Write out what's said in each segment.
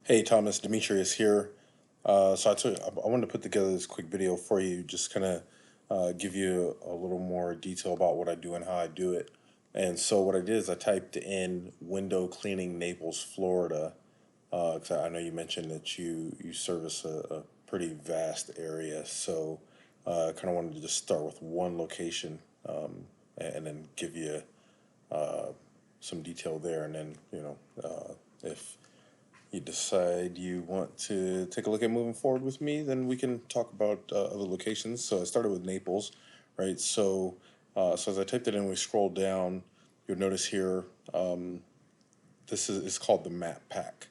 Hey Thomas, Demetrius here. I wanted to put together this quick video for you, just kind of give you a little more detail about what I do and how I do it. And so what I did is I typed in window cleaning Naples, Florida, because I know you mentioned that you service a pretty vast area. So I kind of wanted to just start with one location, and then give you some detail there, and then if you decide you want to take a look at moving forward with me, then we can talk about other locations. So I started with Naples, right? So as I typed it in, we scroll down. You'll notice here, this is it's called the Map Pack,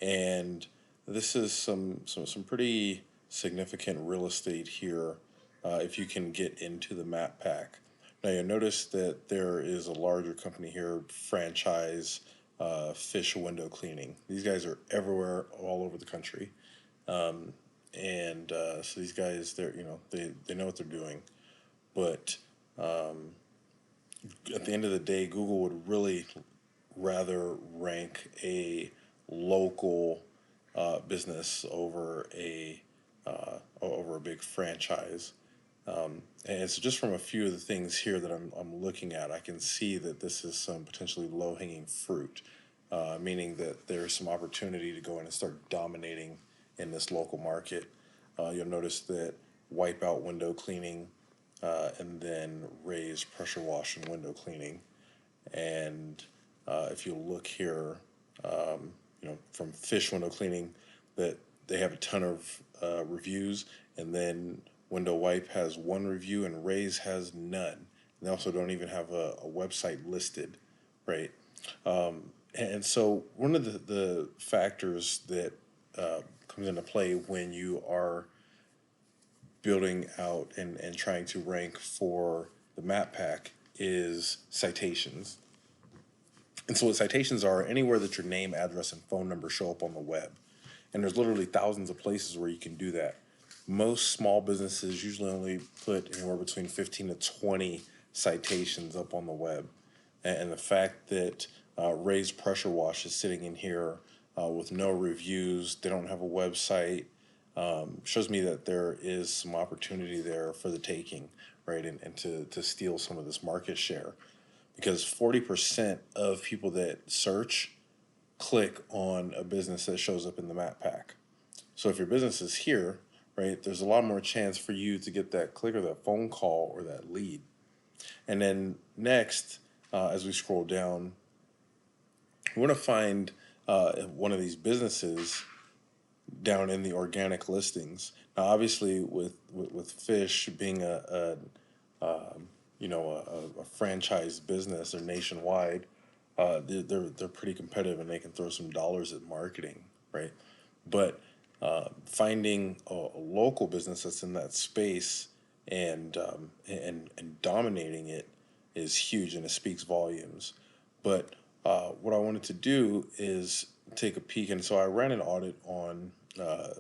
and this is some pretty significant real estate here. If you can get into the Map Pack. Now you'll notice that there is a larger company here, franchise fish window cleaning. These guys are everywhere, all over the country, and so these guys, they know what they're doing. But at the end of the day, Google would really rather rank a local business over a big franchise. And so just from a few of the things here that I'm looking at, I can see that this is some potentially low hanging fruit, meaning that there's some opportunity to go in and start dominating in this local market. You'll notice that wipeout window cleaning, and then raise pressure wash and window cleaning. And if you look here, from fish window cleaning, that they have a ton of reviews, and then Window Wipe has one review and Raise has none. And they also don't even have a website listed, right? And so one of the factors that comes into play when you are building out and trying to rank for the map pack is citations. And so what citations are anywhere that your name, address, and phone number show up on the web. And there's literally thousands of places where you can do that. Most small businesses usually only put anywhere between 15 to 20 citations up on the web. And the fact that Raised Pressure Wash is sitting in here with no reviews, they don't have a website, shows me that there is some opportunity there for the taking, right? And to steal some of this market share. Because 40% of people that search click on a business that shows up in the map pack. So if your business is here, right, there's a lot more chance for you to get that click or that phone call or that lead. And then next, as we scroll down, we want to find one of these businesses down in the organic listings. Now, obviously, with fish being a franchise business or nationwide, they're pretty competitive and they can throw some dollars at marketing, right? But finding a local business that's in that space and dominating it is huge, and it speaks volumes. But what I wanted to do is take a peek, and so I ran an audit on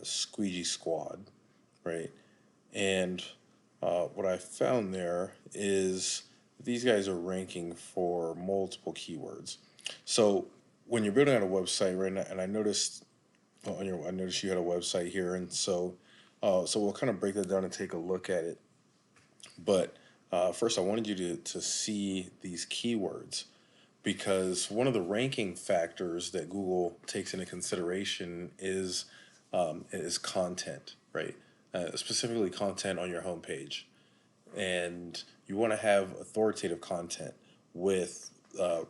Squeegee Squad, right? And what I found there is these guys are ranking for multiple keywords. So when you're building out a website, right, and I noticed I noticed you had a website here, and so we'll kind of break that down and take a look at it. But first, I wanted you to see these keywords, because one of the ranking factors that Google takes into consideration is content, right? Specifically, content on your homepage, and you want to have authoritative content with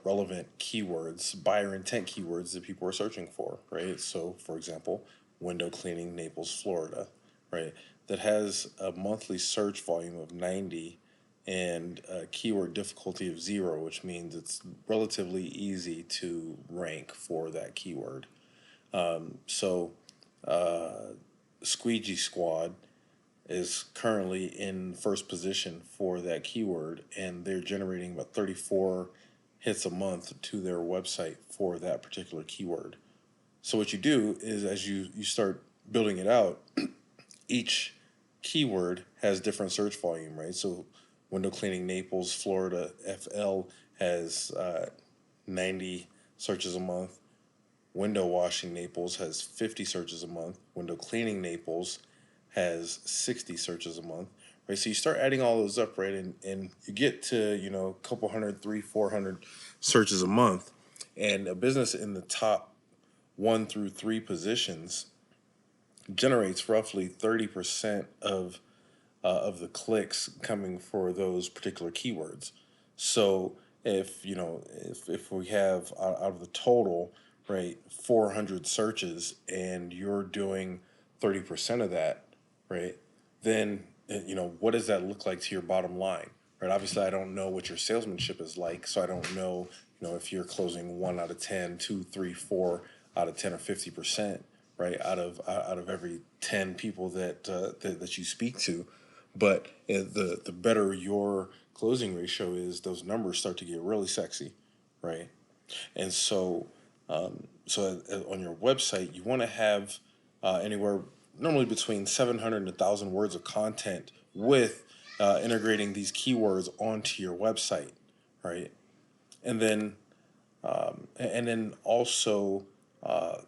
relevant keywords, buyer intent keywords that people are searching for, right? So, for example, window cleaning, Naples, Florida, right? That has a monthly search volume of 90 and a keyword difficulty of 0, which means it's relatively easy to rank for that keyword. So, Squeegee Squad is currently in first position for that keyword, and they're generating about 34 hits a month to their website for that particular keyword. So what you do is, as you start building it out, each keyword has different search volume, right? So window cleaning Naples, Florida, FL has 90 searches a month. Window washing Naples has 50 searches a month. Window cleaning Naples has 60 searches a month, right? So you start adding all those up, right? And you get to, a couple hundred, 400 searches a month. And a business in the top 1 through 3 positions generates roughly 30% of the clicks coming for those particular keywords. So if we have out of the total, right, 400 searches, and you're doing 30% of that, right, then what does that look like to your bottom line, right? Obviously, I don't know what your salesmanship is like, so I don't know, if you're closing 1 out of 10, 2, 3, 4 out of 10, or 50%, right, out of every 10 people that you speak to. But the better your closing ratio is, those numbers start to get really sexy, right? And so on your website, you want to have anywhere normally between 700 and 1,000 words of content with integrating these keywords onto your website, right? And then also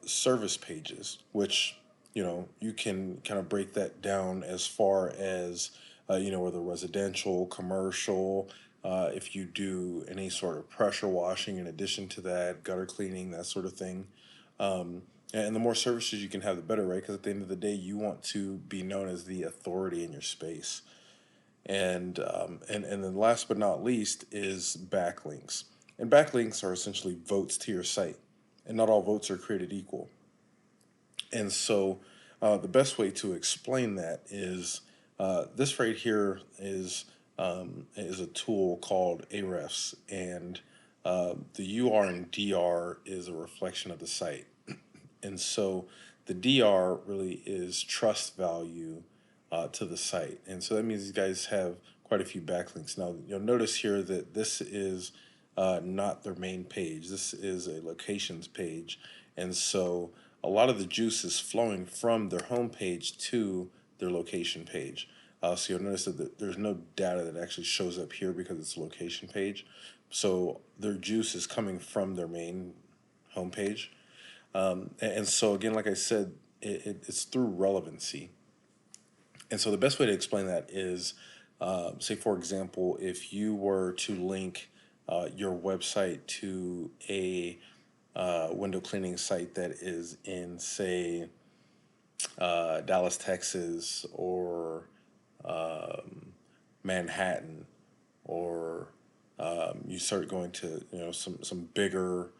service pages, which you can kind of break that down as far as whether residential, commercial, if you do any sort of pressure washing in addition to that, gutter cleaning, that sort of thing. And the more services you can have, the better, right? Because at the end of the day, you want to be known as the authority in your space. And then last but not least is backlinks. And backlinks are essentially votes to your site, and not all votes are created equal. And so the best way to explain that is this right here is a tool called Ahrefs, and the UR and DR is a reflection of the site. And so the DR really is trust value to the site. And so that means these guys have quite a few backlinks. Now, you'll notice here that this is not their main page. This is a locations page. And so a lot of the juice is flowing from their home page to their location page. So you'll notice that there's no data that actually shows up here because it's a location page. So their juice is coming from their main homepage. And so again, like I said, it's through relevancy. And so the best way to explain that is, say, for example, if you were to link your website to a window cleaning site that is in, say, Dallas, Texas, or Manhattan, or you start going to some bigger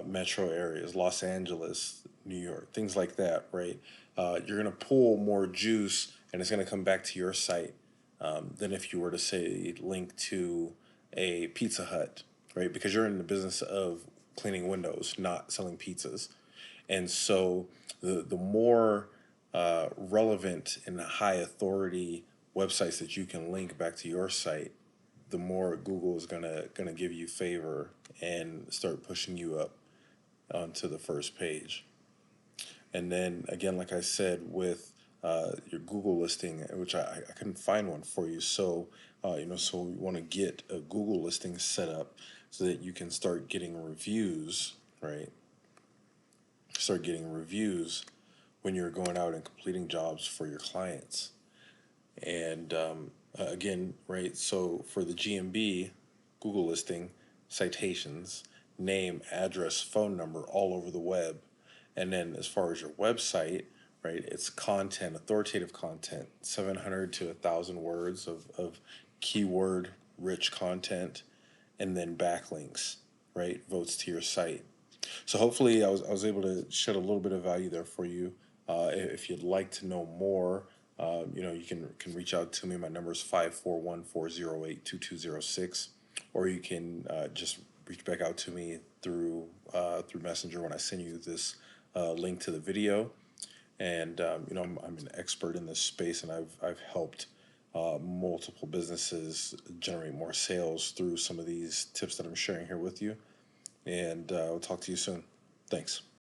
metro areas, Los Angeles, New York, things like that, right? You're going to pull more juice, and it's going to come back to your site than if you were to say link to a Pizza Hut, right? Because you're in the business of cleaning windows, not selling pizzas. And so the more relevant and high authority websites that you can link back to your site, the more Google is gonna give you favor and start pushing you up onto the first page. And then again, like I said, with your Google listing, which I couldn't find one for you, so so we want to get a Google listing set up so that you can start getting reviews, right? Start getting reviews when you're going out and completing jobs for your clients. And again, right, so for the GMB, Google listing, citations, name, address, phone number, all over the web. And then as far as your website, right, it's content, authoritative content, 700 to 1,000 words of keyword rich content, and then backlinks, right, votes to your site. So hopefully I was able to shed a little bit of value there for you. If you'd like to know more, you can reach out to me. My number is 541-408-2206, or you can just reach back out to me through Messenger when I send you this link to the video. And I'm an expert in this space, and I've helped multiple businesses generate more sales through some of these tips that I'm sharing here with you. And we'll talk to you soon. Thanks.